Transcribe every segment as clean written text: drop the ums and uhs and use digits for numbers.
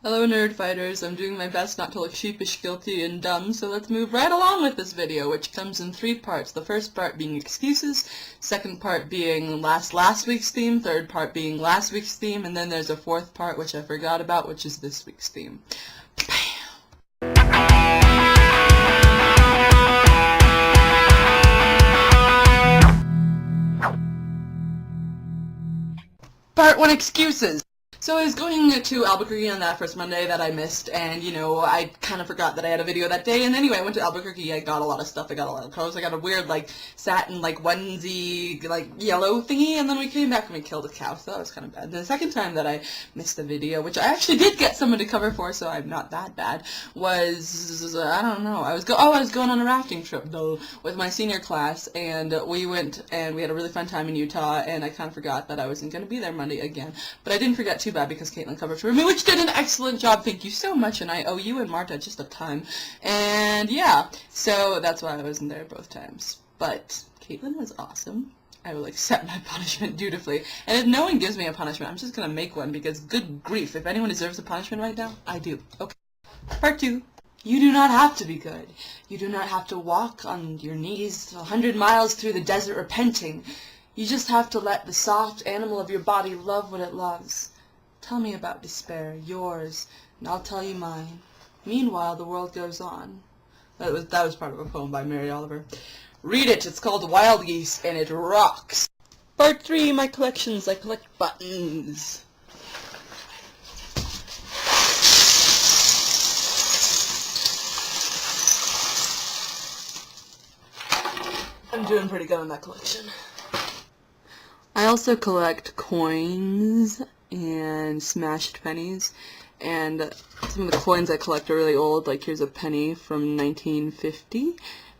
Hello nerd fighters, I'm doing my best not to look sheepish, guilty, and dumb, so let's move right along with this video, which comes in 3 parts. The first part being excuses, second part being last week's theme, third part being last week's theme, and then there's a 4th part which I forgot about, which is this week's theme. Part 1 excuses! So I was going to Albuquerque on that first Monday that I missed, and, you know, I kind of forgot that I had a video that day, and anyway, I went to Albuquerque, I got a lot of stuff, I got a lot of clothes, I got a weird, satin, onesie, yellow thingy, and then we came back and we killed a cow, so that was kind of bad. The second time that I missed the video, which I actually did get someone to cover for, so I'm not that bad, was, I don't know, I was going on a rafting trip, though, with my senior class, and we went, and we had a really fun time in Utah, and I kind of forgot that I wasn't going to be there Monday again, but I didn't forget too bad because Caitlin covered for me, which did an excellent job. Thank you so much, and I owe you and Marta just a ton. And yeah, so that's why I wasn't there both times. But Caitlin was awesome. I will accept my punishment dutifully. And if no one gives me a punishment, I'm just gonna make one because good grief, if anyone deserves a punishment right now, I do. Okay. Part 2. You do not have to be good. You do not have to walk on your knees 100 miles through the desert repenting. You just have to let the soft animal of your body love what it loves. Tell me about despair, yours, and I'll tell you mine. Meanwhile, the world goes on. That was part of a poem by Mary Oliver. Read it. It's called Wild Geese, and it rocks. Part 3, my collections. I collect buttons. I'm doing pretty good on that collection. I also collect coins and smashed pennies, and some of the coins I collect are really old, like here's a penny from 1950,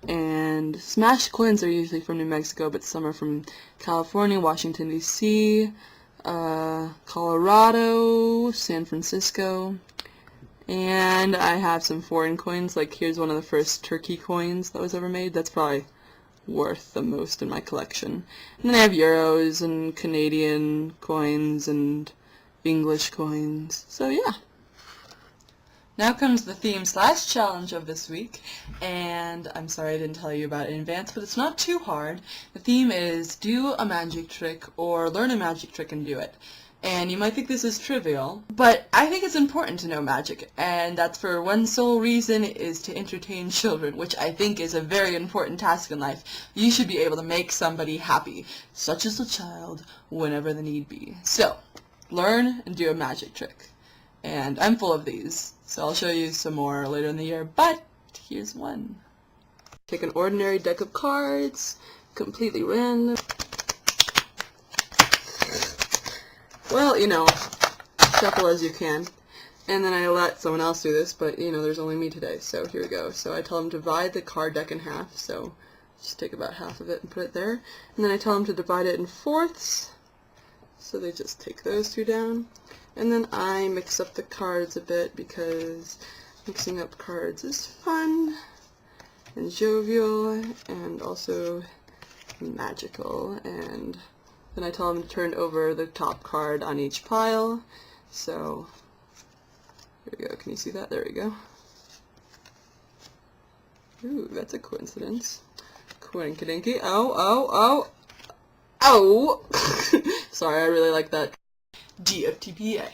and smashed coins are usually from New Mexico, but some are from California, Washington DC, Colorado, San Francisco, and I have some foreign coins, like here's one of the first turkey coins that was ever made. That's probably worth the most in my collection. And then I have euros and Canadian coins and English coins. So yeah. Now comes the theme/challenge of this week, and I'm sorry I didn't tell you about it in advance, but it's not too hard. The theme is do a magic trick or learn a magic trick and do it. And you might think this is trivial, but I think it's important to know magic, and that's for one sole reason, is to entertain children, which I think is a very important task in life. You should be able to make somebody happy, such as a child, whenever the need be. So, learn and do a magic trick. And I'm full of these, so I'll show you some more later in the year, but here's one. Take an ordinary deck of cards, completely random. Well, you know, shuffle as you can. And then I let someone else do this, but, you know, there's only me today, so here we go. So I tell them to divide the card deck in half, so just take about half of it and put it there. And then I tell them to divide it in fourths, so they just take those 2 down. And then I mix up the cards a bit, because mixing up cards is fun, and jovial, and also magical, and then I tell them to turn over the top card on each pile. So, there we go. Can you see that? There we go. Ooh, that's a coincidence. Coinkydinky. Oh. Sorry, I really like that. DFTPA.